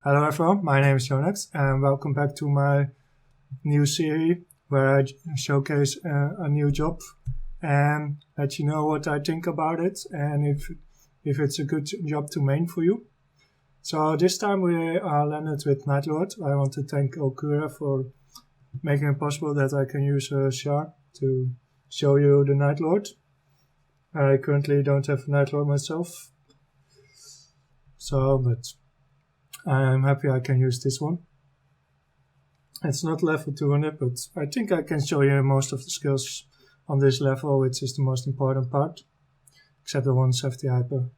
Hello everyone, my name is Yonax and welcome back to my new series where I showcase a new job and let you know what I think about it and if it's a good job to main for you. So this time we are landed with Nightlord. I want to thank Okura for making it possible that I can use a shard to show you the Nightlord. I currently don't have a Nightlord myself, but I'm happy I can use this one. It's not level 200, but I think I can show you most of the skills on this level, which is the most important part, except the one safety hyper,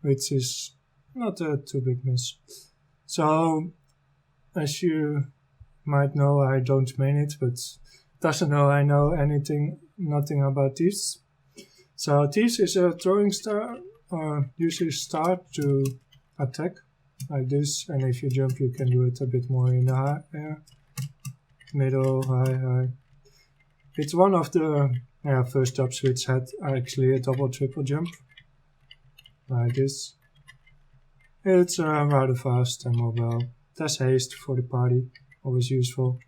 which is not a too big miss. So, as you might know, I don't main it, but doesn't know I know nothing about thieves. So thieves is a throwing star, or usually start to attack, like this, and if you jump you can do it a bit more in the high air, middle, high. It's one of the first jobs which had actually a double triple jump, like this. It's rather fast and mobile. There's haste for the party, always useful.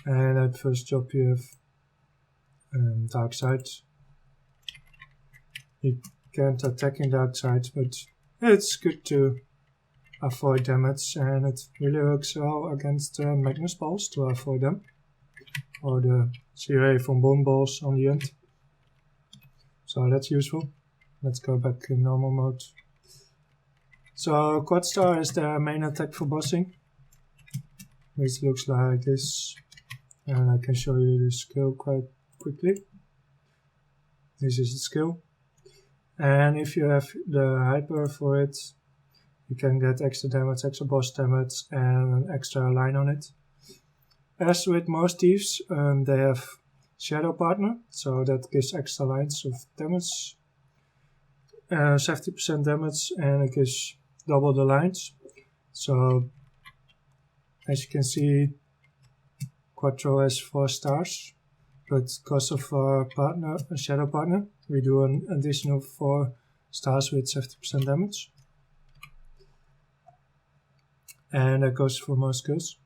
And at first job you have dark side. You can't attack in dark side, but it's good to avoid damage, and it really works well against Magnus balls to avoid them, or the CRA from bomb balls on the end. So that's useful. Let's go back in normal mode. So quad star is the main attack for bossing, which looks like this, and I can show you the skill quite quickly. This is the skill. And if you have the hyper for it, you can get extra damage, extra boss damage, and an extra line on it. As with most thieves, they have Shadow Partner, so that gives extra lines of damage, 70% damage, and it gives double the lines. So, as you can see, Quattro has 4 stars, but because of our partner, Shadow Partner, we do an additional 4 stars with 70% damage. And that goes for most skills.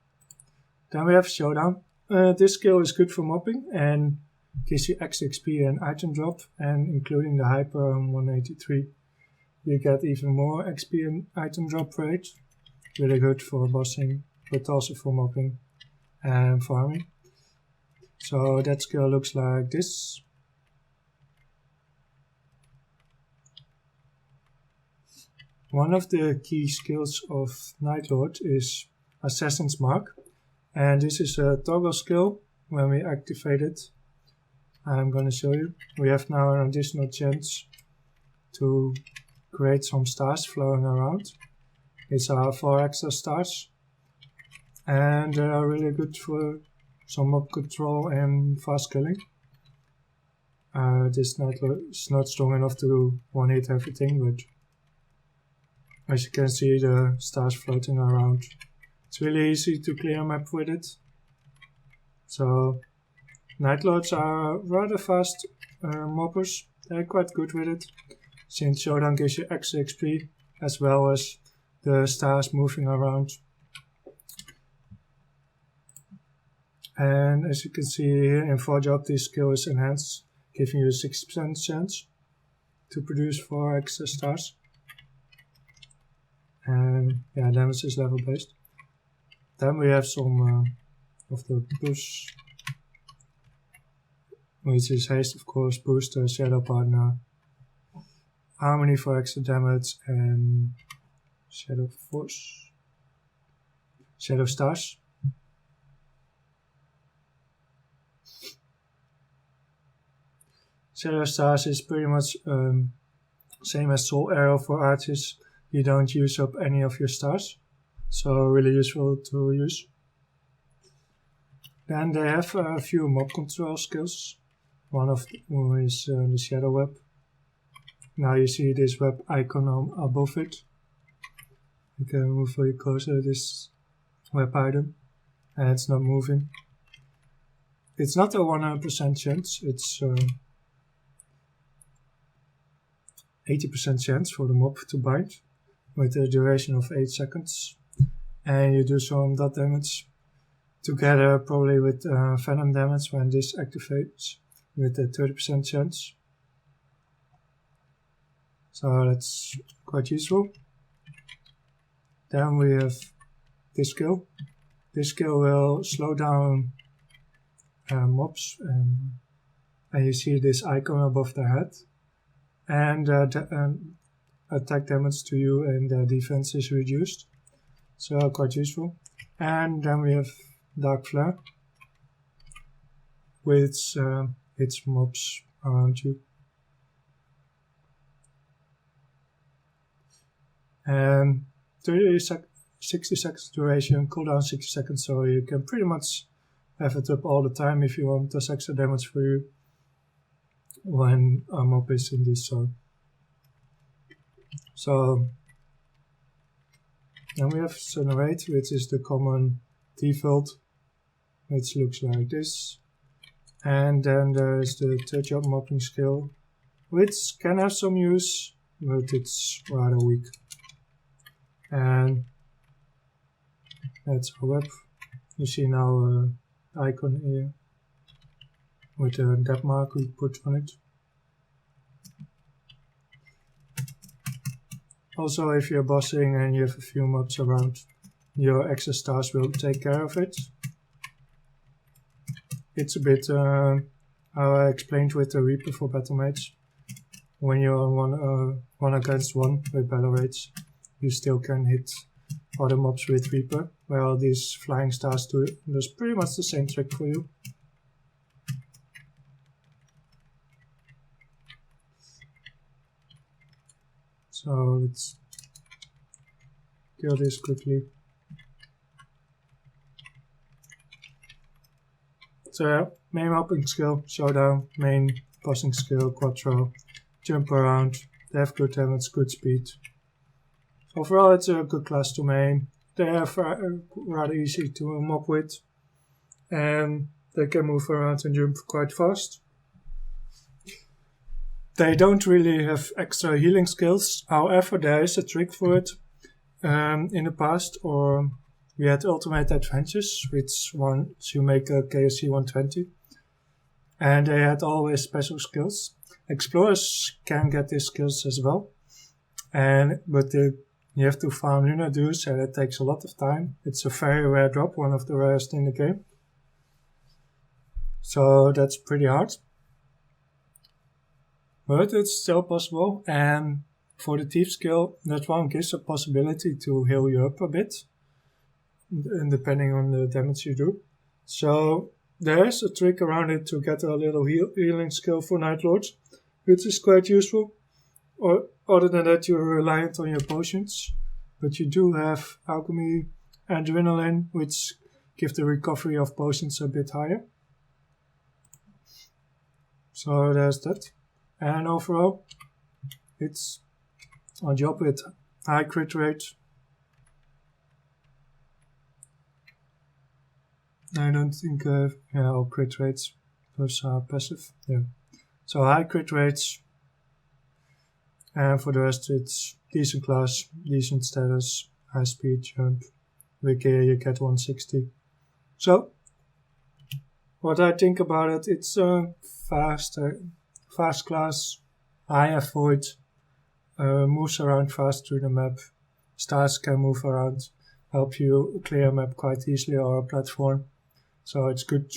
Then we have Showdown. This skill is good for mopping and gives you extra XP and item drop, and including the hyper on 183, you get even more XP and item drop rate. Really good for bossing, but also for mopping and farming. So that skill looks like this. One of the key skills of Nightlord is Assassin's Mark, and this is a toggle skill. When we activate it, I'm going to show you. We have now an additional chance to create some stars flowing around. These are 4 extra stars, and they are really good for some mob control and fast killing. This Nightlord is not strong enough to one-hit everything, but as you can see, the stars floating around. It's really easy to clear a map with it. So Nightlords are rather fast mobbers. They're quite good with it, since Showdown gives you extra XP as well as the stars moving around. And as you can see here in 4 job, this skill is enhanced, giving you a 60% chance to produce 4 extra stars. And damage is level based. Then we have some of the push, which is haste, of course, booster, Shadow Partner, harmony for extra damage, and shadow force, shadow stars. Shadow stars is pretty much same as soul arrow for artists. You don't use up any of your stars, so really useful to use. Then they have a few mob control skills. One of them is the shadow web. Now you see this web icon above it. You can move very closer to this web item, and it's not moving. It's not a 100% chance, it's 80% chance for the mob to bind. with a duration of 8 seconds. And you do some dot damage together probably with venom damage when this activates with a 30% chance. So that's quite useful. Then we have this skill. This skill will slow down mobs, and you see this icon above their head, and attack damage to you and the defense is reduced. So quite useful. And then we have Dark Flare, which hits mobs around you. And 60 seconds duration, cooldown 60 seconds, so you can pretty much have it up all the time if you want this extra damage for you when a mob is in this zone. So then we have Incinerate, which is the common default, which looks like this. And then there is the touch-up mopping skill, which can have some use, but it's rather weak. And that's our web. You see now an icon here with a depth mark we put on it. Also, if you're bossing and you have a few mobs around, your excess stars will take care of it. It's a bit how I explained with the Reaper for Battle Mage. When you're on one against one with Battle Rage, you still can hit other mobs with Reaper. Well, these flying stars do it. There's pretty much the same trick for you. So let's kill this quickly. So yeah, main mopping skill, showdown, main bossing skill, quattro, jump around, they have good damage, good speed. Overall it's a good class to main. They are rather easy to mob with, and they can move around and jump quite fast. They don't really have extra healing skills, however there is a trick for it. In the past, or we had Ultimate Adventures, which once you make a KSC 120, and they had always special skills. Explorers can get these skills as well, but you have to farm Lunar Dues, and it takes a lot of time. It's a very rare drop, one of the rarest in the game. So that's pretty hard. But it's still possible, and for the Thief skill, that one gives a possibility to heal you up a bit, and depending on the damage you do. So there's a trick around it to get a little healing skill for Night Lords, which is quite useful. Or other than that, you're reliant on your potions, but you do have Alchemy and Adrenaline, which give the recovery of potions a bit higher. So there's that. And overall, it's a job with high crit rate. I don't think all crit rates plus are passive. Yeah. So high crit rates, and for the rest it's decent class, decent status, high speed, jump. With gear you get 160. So what I think about it, it's a fast class, high avoid, moves around fast through the map. Stars can move around, help you clear a map quite easily or a platform. So it's good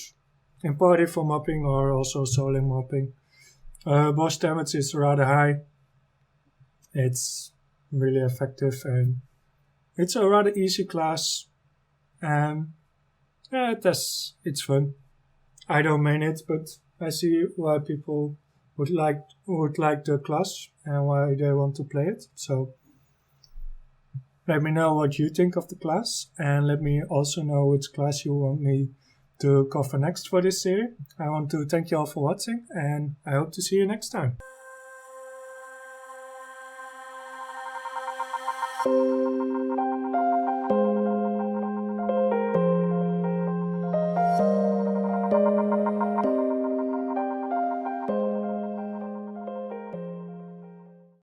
in party for mopping or also solo mopping. Boss damage is rather high. It's really effective and it's a rather easy class. And yeah, it's fun. I don't main it, but I see why people would like the class and why they want to play it. So let me know what you think of the class, and let me also know which class you want me to cover next for this series. I want to thank you all for watching, and I hope to see you next time.